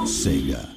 Sega.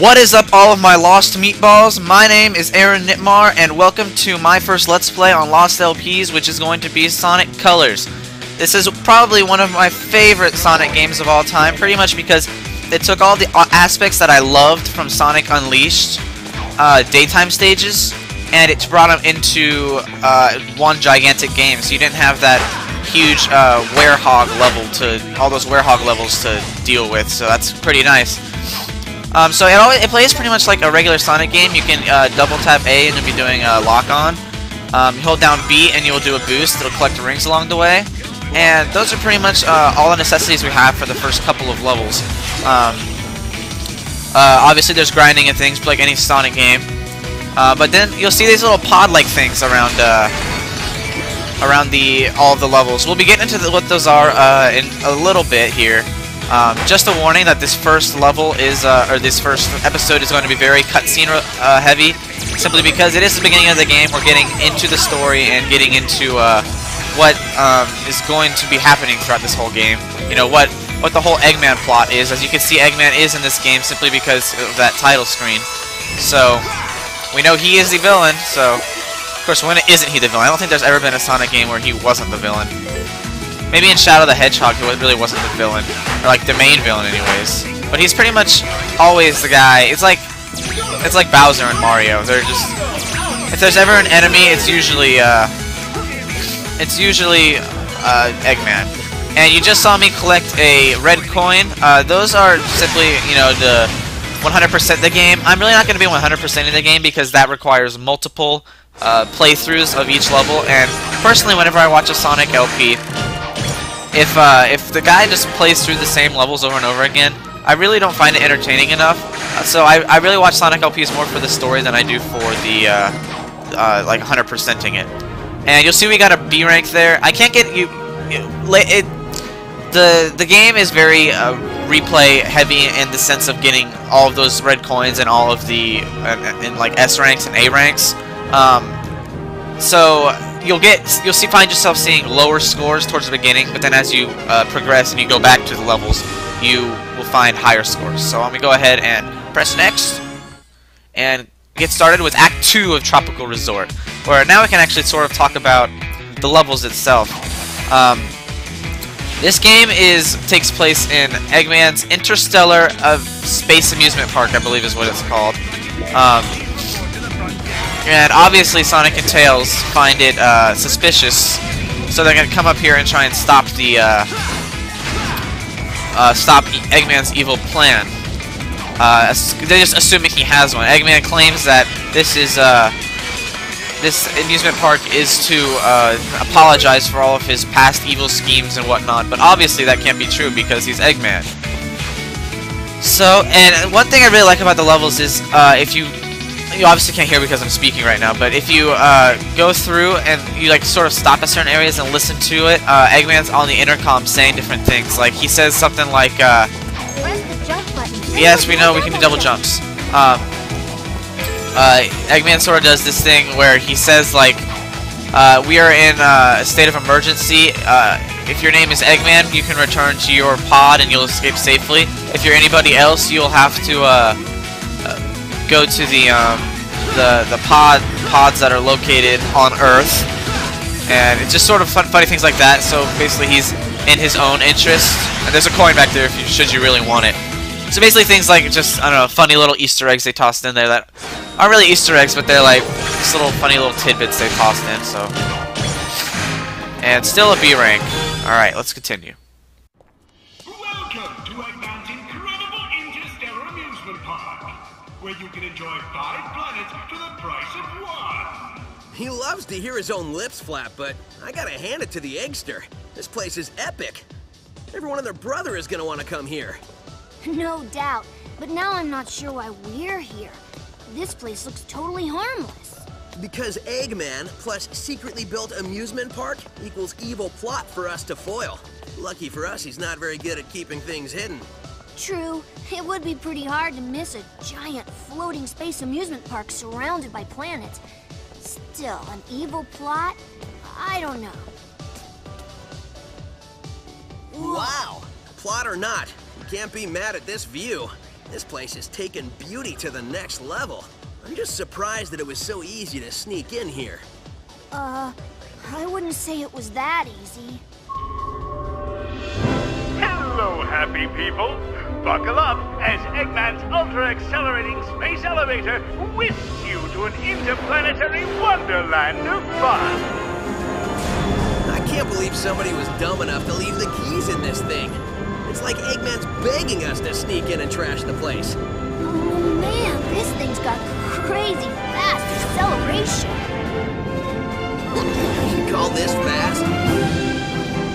What is up, all of my Lost Meatballs? My name is Aaronitmar, and welcome to my first Let's Play on Lost LPs, which is going to be Sonic Colors. This is probably one of my favorite Sonic games of all time, pretty much because it took all the aspects that I loved from Sonic Unleashed daytime stages, and it brought them into one gigantic game. So you didn't have that huge werehog level to all those werehog levels to deal with. So that's pretty nice. So it plays pretty much like a regular Sonic game. You can double tap A and you'll be doing a lock-on. You hold down B and you'll do a boost. It'll collect rings along the way. And those are pretty much all the necessities we have for the first couple of levels. Obviously there's grinding and things like any Sonic game. But then you'll see these little pod-like things around all of the levels. We'll be getting into what those are in a little bit here. Just a warning that this first level is, or this first episode is going to be very cutscene heavy, simply because it is the beginning of the game. We're getting into the story and getting into what is going to be happening throughout this whole game. You know, what the whole Eggman plot is. As you can see, Eggman is in this game simply because of that title screen. So, we know he is the villain, so, of course, when isn't he the villain? I don't think there's ever been a Sonic game where he wasn't the villain. Maybe in Shadow the Hedgehog, he really wasn't the villain, or like the main villain, anyways. But he's pretty much always the guy. It's like Bowser and Mario. They're just, if there's ever an enemy, it's usually Eggman. And you just saw me collect a red coin. Those are simply, you know, the 100% the game. I'm really not going to be 100% in the game because that requires multiple playthroughs of each level. And personally, whenever I watch a Sonic LP, if the guy just plays through the same levels over and over again, I really don't find it entertaining enough. So I really watch Sonic LPs more for the story than I do for the like 100%ing it. And you'll see we got a B rank there. I can't get you. The game is very replay heavy in the sense of getting all of those red coins and all of the in like S ranks and A ranks. So you'll find yourself seeing lower scores towards the beginning, but then as you progress and you go back to the levels, you will find higher scores. So I'm gonna go ahead and press next and get started with Act 2 of Tropical Resort, where now we can actually sort of talk about the levels itself. This game takes place in Eggman's Interstellar Space Amusement Park, I believe is what it's called. And obviously Sonic and Tails find it suspicious, so they're gonna come up here and try and stop the stop Eggman's evil plan. They're just assuming he has one. Eggman claims that this amusement park is to apologize for all of his past evil schemes and whatnot, but obviously that can't be true because he's Eggman. So, and one thing I really like about the levels is if you you obviously can't hear because I'm speaking right now, but if you go through and you like sort of stop at certain areas and listen to it, Eggman's on the intercom saying different things. Like he says something like, "Press the jump button." "Yes, we know we can do double jumps." Eggman sort of does this thing where he says like, "We are in a state of emergency. If your name is Eggman, you can return to your pod and you'll escape safely. If you're anybody else, you'll have to go to the pods that are located on Earth." And it's just sort of funny things like that. So basically, he's in his own interest. And there's a coin back there if you should you really want it. So basically, things like just I don't know, funny little Easter eggs they tossed in there that aren't really Easter eggs, but they're like just little funny little tidbits they tossed in. So, and still a B rank. All right, let's continue. Welcome to Eggman's incredible interstellar amusement park, where you can enjoy 5 planets for the price of 1. He loves to hear his own lips flap, but I gotta hand it to the Eggster. This place is epic. Everyone and their brother is gonna want to come here. No doubt, but now I'm not sure why we're here. This place looks totally harmless. Because Eggman plus secretly built amusement park equals evil plot for us to foil. Lucky for us, he's not very good at keeping things hidden. True, it would be pretty hard to miss a giant floating space amusement park surrounded by planets. Still, an evil plot? I don't know. Wow! Plot or not, you can't be mad at this view. This place has taken beauty to the next level. I'm just surprised that it was so easy to sneak in here. I wouldn't say it was that easy. Hello, happy people. Buckle up as Eggman's ultra-accelerating space elevator whisks you to an interplanetary wonderland of fun. I can't believe somebody was dumb enough to leave the keys in this thing. It's like Eggman's begging us to sneak in and trash the place. Oh man, this thing's got crazy fast acceleration. You call this fast?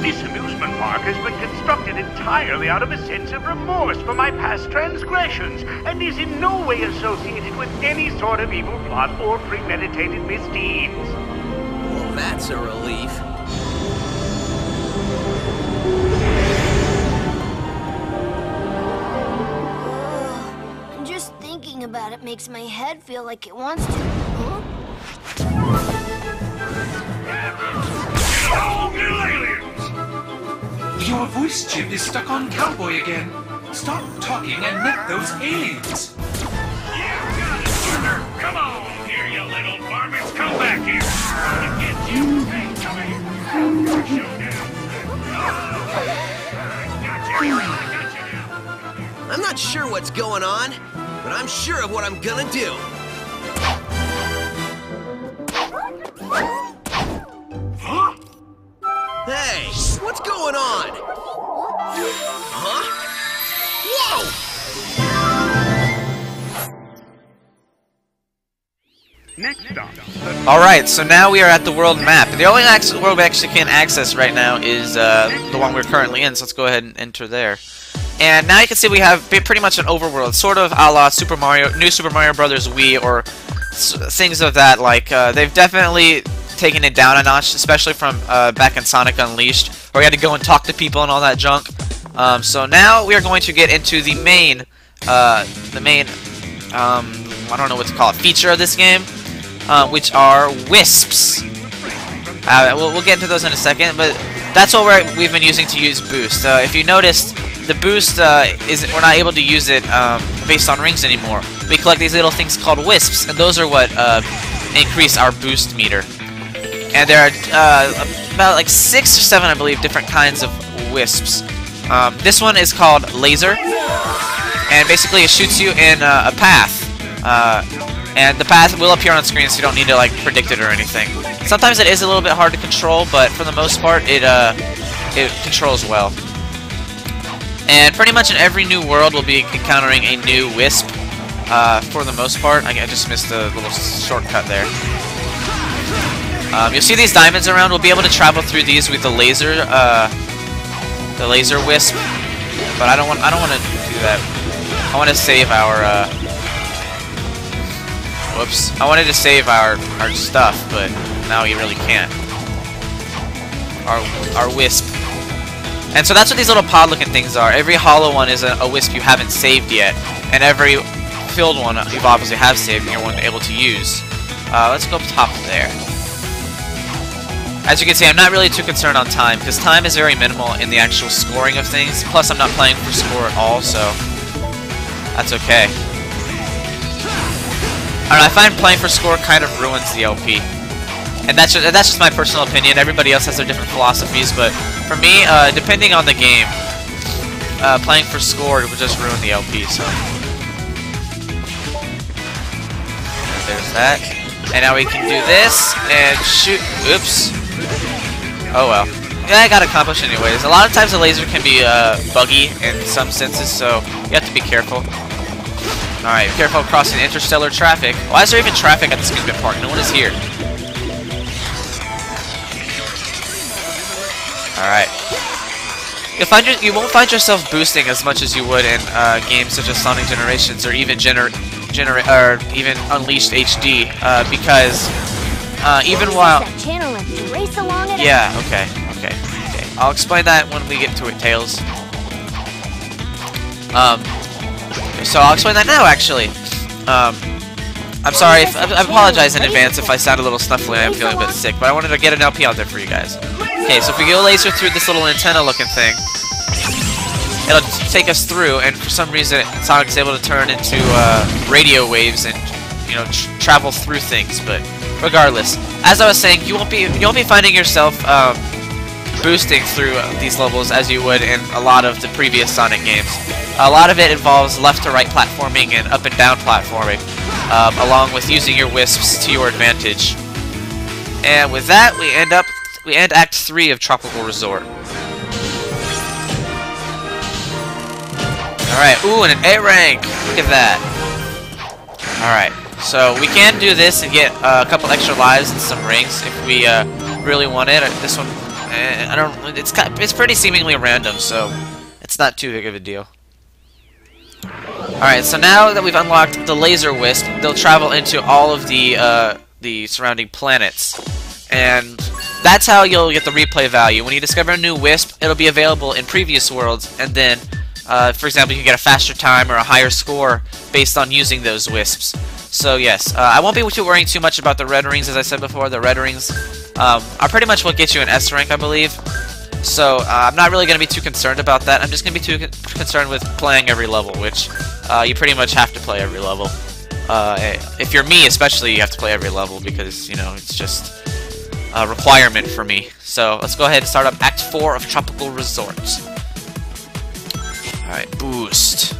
This amusement park has been constructed entirely out of a sense of remorse for my past transgressions, and is in no way associated with any sort of evil plot or premeditated misdeeds. Well, that's a relief. Just thinking about it makes my head feel like it wants to. Huh? Your voice chip is stuck on Cowboy again. Stop talking and net those aliens. Come on here, you little varmints. Come back here. I'll get you. Hey, come here. I'm not sure what's going on, but I'm sure of what I'm gonna do. Huh? Hey, what's going on? Huh? Whoa! Next stop. Alright, so now we are at the world map. The only world we actually can't access right now is the one we're currently in, so let's go ahead and enter there. And now you can see we have pretty much an overworld, sort of a la Super Mario, New Super Mario Bros. Wii, or things of that. Like, they've definitely taken it down a notch, especially from back in Sonic Unleashed, where we had to go and talk to people and all that junk. So now we are going to get into the main, I don't know what to call it, feature of this game, which are Wisps. We'll get into those in a second, but that's what we've been using to use Boost. If you noticed, the Boost we're not able to use it based on rings anymore. We collect these little things called Wisps, and those are what increase our Boost meter. And there are about like 6 or 7, I believe, different kinds of Wisps. This one is called Laser, and basically it shoots you in a path. And the path will appear on screen, so you don't need to like predict it or anything. Sometimes it is a little bit hard to control, but for the most part, it controls well. And pretty much in every new world, we'll be encountering a new Wisp. For the most part, I just missed a little shortcut there. You'll see these diamonds around. We'll be able to travel through these with the laser Wisp. But I don't want to do that. I want to save our Whoops. I wanted to save our stuff, but now you really can't. Our wisp. And so that's what these little pod-looking things are. Every hollow one is a wisp you haven't saved yet, and every filled one you obviously have saved and you're one able to use. Let's go up top there. As you can see, I'm not really too concerned on time, because time is very minimal in the actual scoring of things. Plus, I'm not playing for score at all, so that's okay. I don't know, I find playing for score kind of ruins the LP. And that's just my personal opinion. Everybody else has their different philosophies, but for me, depending on the game, playing for score would just ruin the LP, so. There's that. And now we can do this, and shoot. Oops. Oh well. Yeah, I got accomplished anyways. A lot of times the laser can be buggy in some senses, so you have to be careful. Alright, be careful of crossing interstellar traffic. Why is there even traffic at this amusement park? No one is here. Alright. You won't find yourself boosting as much as you would in games such as Sonic Generations or even even Unleashed HD, because even while yeah, okay. I'll explain that when we get to it, Tails. So I'll explain that now, actually. I'm sorry. I apologize in advance if I sound a little snuffly. I am feeling a bit sick, but I wanted to get an LP out there for you guys. Okay, so if we go laser through this little antenna-looking thing, it'll take us through, and for some reason, Sonic's able to turn into radio waves and travel through things. But regardless, as I was saying, you won't be finding yourself boosting through these levels as you would in a lot of the previous Sonic games. A lot of it involves left to right platforming and up and down platforming, along with using your wisps to your advantage. And with that, we end Act 3 of Tropical Resort. Alright, ooh, and an A rank! Look at that. Alright, so we can do this and get a couple extra lives and some rings if we really want it. This one, it's pretty seemingly random, so it's not too big of a deal. Alright, so now that we've unlocked the Laser Wisp, they'll travel into all of the surrounding planets. And that's how you'll get the replay value. When you discover a new Wisp, it'll be available in previous worlds, and then, for example, you can get a faster time or a higher score based on using those Wisps. So yes, I won't be worrying too much about the red rings, as I said before. The red rings are pretty much what gets you an S rank, I believe. So I'm not really going to be too concerned about that. I'm just going to be too concerned with playing every level, which you pretty much have to play every level. If you're me, especially, you have to play every level because, it's just a requirement for me. So let's go ahead and start up Act 4 of Tropical Resort. Alright, boost.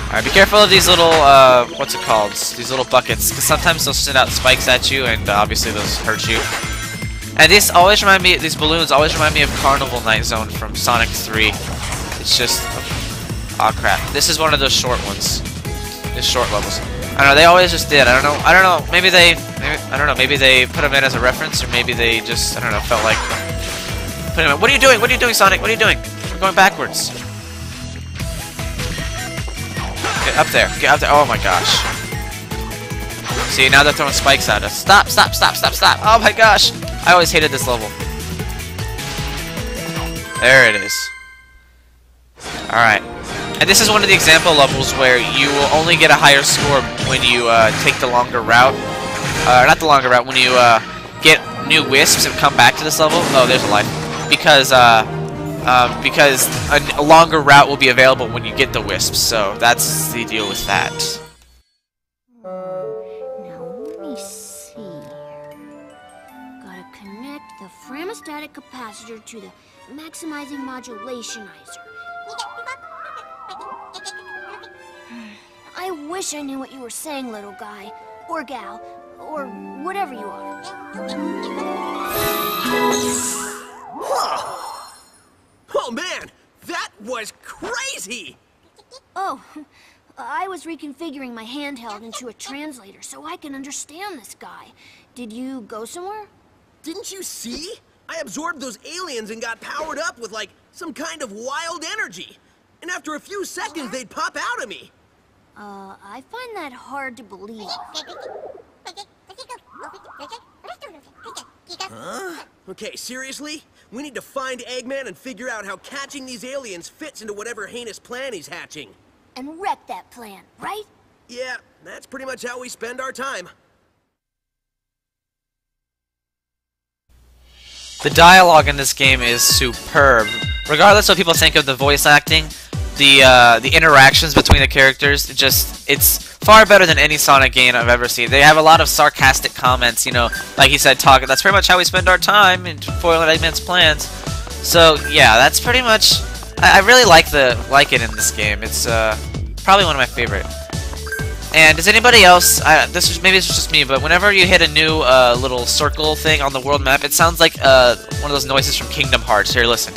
Alright, be careful of these little, what's it called? These little buckets, because sometimes they'll send out spikes at you, and obviously those hurt you. And these balloons always remind me of Carnival Night Zone from Sonic 3. It's just, aw crap. This is one of those short ones. These short levels. I don't know, they always just did. I don't know, maybe they put them in as a reference, or maybe they just, felt like putting them in. What are you doing? What are you doing, Sonic? What are you doing? We're going backwards. Get up there. Get up there. Oh my gosh. See, now they're throwing spikes at us. Stop, stop, stop, stop, stop. Oh my gosh. I always hated this level. There it is. Alright. And this is one of the example levels where you will only get a higher score when you take the longer route. Not the longer route, when you get new Wisps and come back to this level. Oh, there's a life. Because a longer route will be available when you get the Wisps, so that's the deal with that. Now, let me see. Gotta connect the Framastatic capacitor to the maximizing modulationizer. I wish I knew what you were saying, little guy, or gal, or whatever you are. Oh man, that was crazy! Oh, I was reconfiguring my handheld into a translator so I can understand this guy. Did you go somewhere? Didn't you see? I absorbed those aliens and got powered up with, like, some kind of wild energy. And after a few seconds, they'd pop out of me. I find that hard to believe. Huh? Okay, seriously? We need to find Eggman and figure out how catching these aliens fits into whatever heinous plan he's hatching. And wreck that plan, right? Yeah, that's pretty much how we spend our time. The dialogue in this game is superb. Regardless of what people think of the voice acting, the interactions between the characters, it's far better than any Sonic game I've ever seen. They have a lot of sarcastic comments, you know, like he said, that's pretty much how we spend our time in foiling Eggman's plans. So yeah, that's pretty much. I really like it in this game. It's probably one of my favorite. And does anybody else? Maybe it's just me, but whenever you hit a new little circle thing on the world map, it sounds like one of those noises from Kingdom Hearts. Here, listen.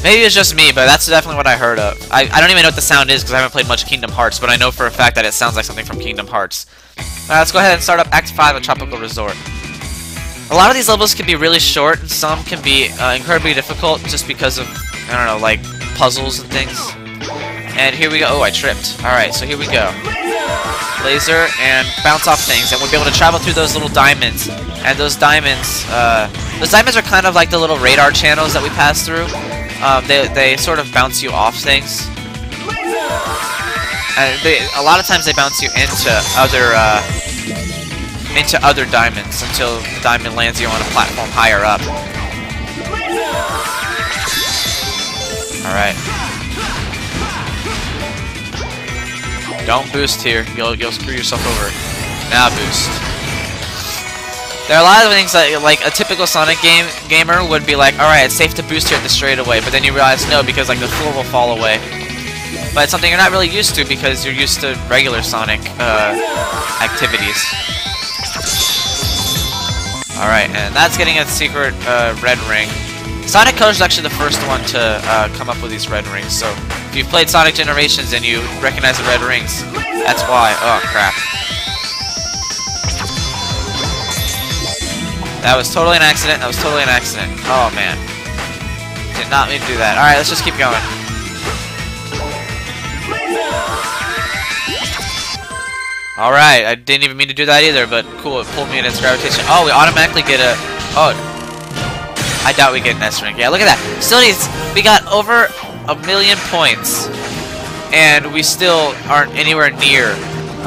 Maybe it's just me, but that's definitely what I heard of. I don't even know what the sound is because I haven't played much Kingdom Hearts, but I know for a fact that it sounds like something from Kingdom Hearts. Alright, let's go ahead and start up Act 5 of Tropical Resort. A lot of these levels can be really short, and some can be incredibly difficult just because of, I don't know, like puzzles and things. And here we go. Oh, I tripped. Alright, so here we go. Laser and bounce off things, and we'll be able to travel through those little diamonds. And those diamonds are kind of like the little radar channels that we pass through. They sort of bounce you off things. And a lot of times they bounce you into other diamonds until the diamond lands you on a platform higher up. Alright. Don't boost here. You'll screw yourself over. Now boost. There are a lot of things that, like, a typical Sonic gamer would be like, alright, it's safe to boost here at the straightaway, but then you realize no, because like the floor will fall away. But it's something you're not really used to because you're used to regular Sonic activities. Alright, and that's getting a secret red ring. Sonic Colors is actually the first one to come up with these red rings, so if you've played Sonic Generations and you recognize the red rings, that's why. Oh, crap. That was totally an accident. Oh, man. Did not mean to do that. Alright, let's just keep going. Alright, I didn't even mean to do that either, but cool, it pulled me in its gravitation. Oh, we automatically get a... Oh, I doubt we get an S rank. Yeah, look at that. Still needs... We got over 1,000,000 points, and we still aren't anywhere near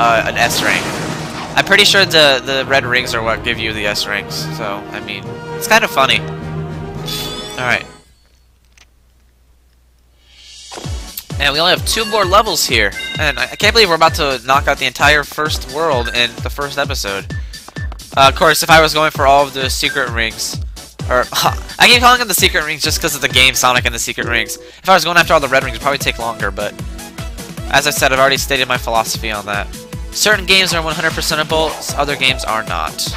an S rank. I'm pretty sure the red rings are what give you the S ranks, so, I mean, it's kind of funny. Alright. And we only have 2 more levels here, and I can't believe we're about to knock out the entire first world in the first episode. Of course, if I was going for all of the secret rings, or, I keep calling them the secret rings just because of the game Sonic and the Secret Rings. If I was going after all the red rings, it would probably take longer, but as I said, I've already stated my philosophy on that. Certain games are 100%able, other games are not.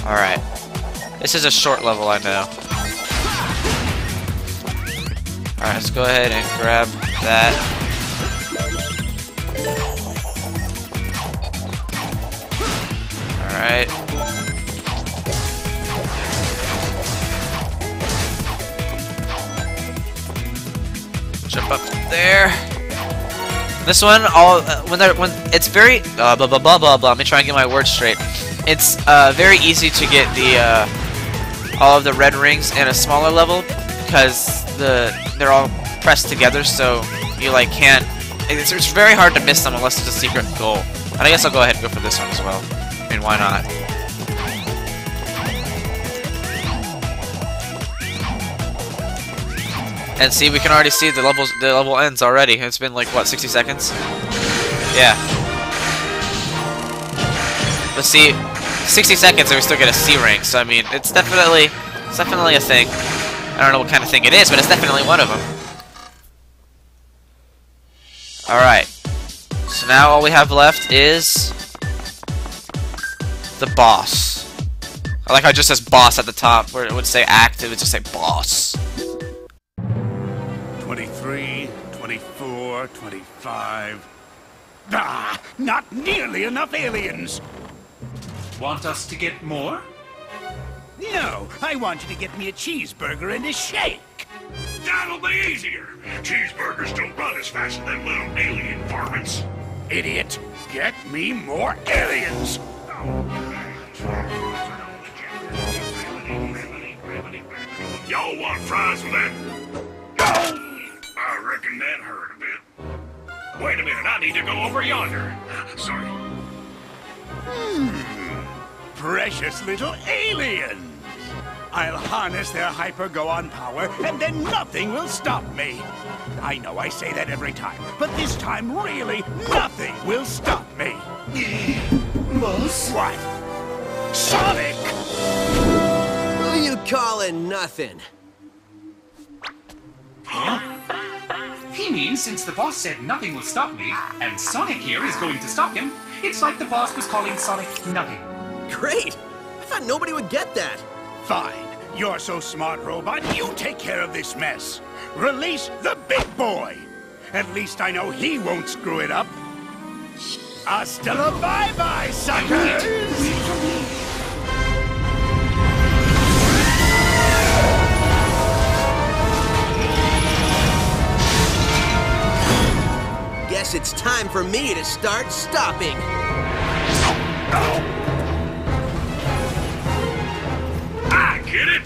Alright. This is a short level, I know. Alright, let's go ahead and grab that. Alright. Jump up there. This one, when it's very blah blah blah blah blah. Let me try and get my words straight. It's very easy to get the all of the red rings in a smaller level because they're all pressed together, so you like can't. It's very hard to miss them unless it's a secret goal. And I guess I'll go ahead and go for this one as well. I mean, why not? And see, we can already see the level ends already. It's been like what, 60 seconds? Yeah. But see, 60 seconds and we still get a C rank. So I mean, it's definitely a thing. I don't know what kind of thing it is, but it's definitely one of them. All right. So now all we have left is the boss. I like how it just says boss at the top, where it would say act, it would just say boss. 23, 24, 25. Ah, not nearly enough aliens. Want us to get more? No, I want you to get me a cheeseburger and a shake. That'll be easier. Cheeseburgers don't run as fast as them little alien varmints. Idiot, get me more aliens. Y'all want fries with that? I reckon that hurt a bit. Wait a minute, I need to go over yonder. Sorry. Precious little aliens! I'll harness their hyper-go-on power, and then nothing will stop me. I know I say that every time, but this time, really, nothing will stop me. Boss? What? Sonic! Who you calling nothing? He means since the boss said nothing will stop me, and Sonic here is going to stop him, it's like the boss was calling Sonic nothing. Great! I thought nobody would get that. Fine. You're so smart, robot. You take care of this mess. Release the big boy. At least I know he won't screw it up. Hasta la bye-bye, suckers! Guess it's time for me to start stopping. I get it.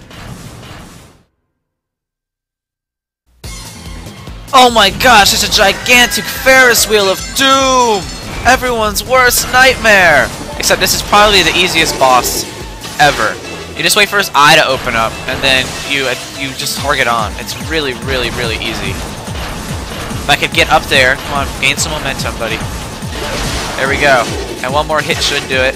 Oh my gosh, it's a gigantic Ferris wheel of doom! Everyone's worst nightmare! Except this is probably the easiest boss ever. You just wait for his eye to open up, and then you just target on. It's really, really, really easy. If I could get up there, come on, gain some momentum, buddy. There we go. And one more hit should do it.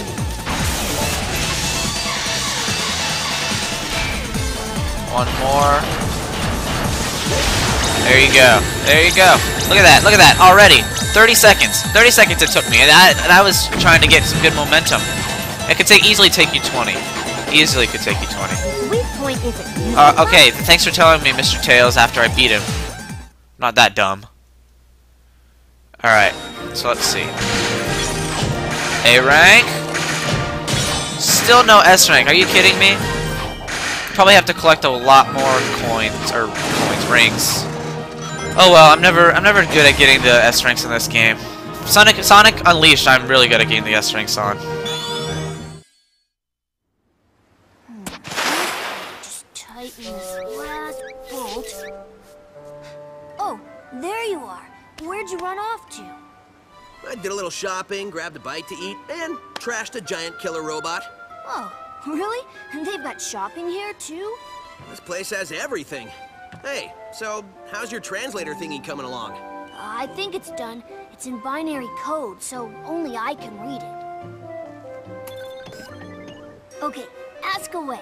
One more. There you go. There you go. Look at that. Look at that. Already. 30 seconds. 30 seconds it took me. And I was trying to get some good momentum. It could easily take you 20. Easily could take you 20. The weak point isn't. Okay, thanks for telling me, Mr. Tails, after I beat him. Not that dumb. Alright, so let's see. A rank? Still no S rank. Are you kidding me? Probably have to collect a lot more rings. Oh well, I'm never good at getting the S ranks in this game. Sonic Unleashed, I'm really good at getting the S ranks on. Just tighten this last bolt. Oh, there you are. Where'd you run off to? I did a little shopping, grabbed a bite to eat, and trashed a giant killer robot. Oh, really? And they've got shopping here, too? This place has everything. Hey, so how's your translator thingy coming along? I think it's done. It's in binary code, so only I can read it. Okay, ask away.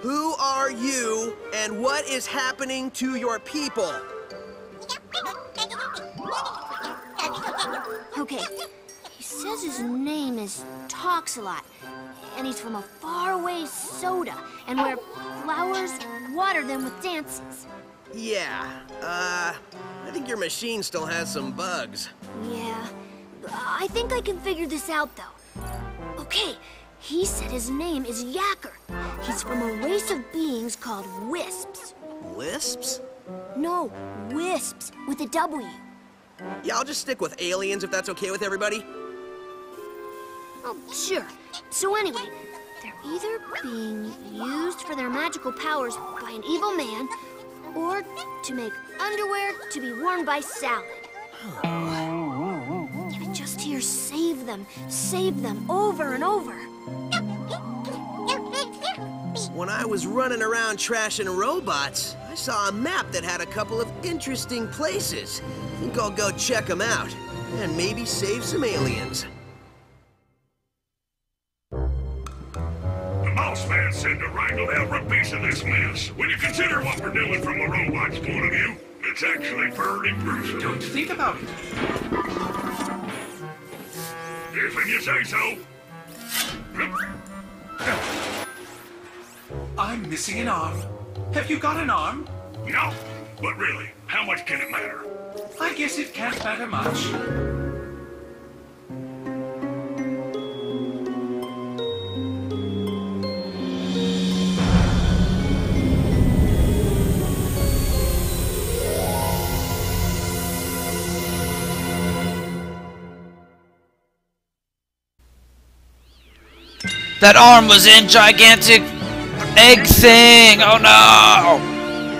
Who are you, and what is happening to your people? Okay, he says his name is Talks a Lot, and he's from a faraway soda, and where flowers water them with dances. Yeah, I think your machine still has some bugs. Yeah, I think I can figure this out, though. Okay, he said his name is Yacker. He's from a race of beings called Wisps. Lisps? No, Wisps, with a W. Yeah, I'll just stick with aliens if that's okay with everybody. Oh, sure. So anyway, they're either being used for their magical powers by an evil man, or to make underwear to be worn by Salad. You can just hear save them, over and over. When I was running around trashing robots, I saw a map that had a couple of interesting places. I think I'll go check them out, and maybe save some aliens. The boss man said to wrangle every piece of this mess. When you consider what we're doing from a robot's point of view, it's actually pretty gruesome. Don't think about it. If you say so. I'm missing an arm. Have you got an arm? No, but really, how much can it matter? I guess it can't matter much. That arm was in gigantic egg thing! Oh no!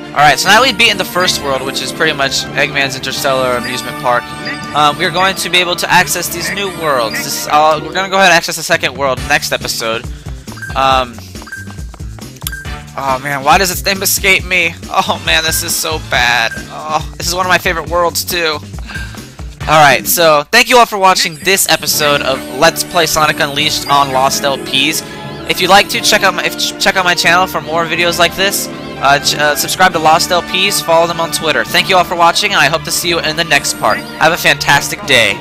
Alright, so now we've beaten the first world, which is pretty much Eggman's Interstellar Amusement Park. We're going to be able to access these new worlds. We're going to go ahead and access the second world next episode. Oh man, why does its name escape me? Oh man, this is so bad. Oh, this is one of my favorite worlds too. Alright, so thank you all for watching this episode of Let's Play Sonic Unleashed on Lost LPs. If you'd like to, check out my channel for more videos like this. Subscribe to Lost LPs, follow them on Twitter. Thank you all for watching, and I hope to see you in the next part. Have a fantastic day.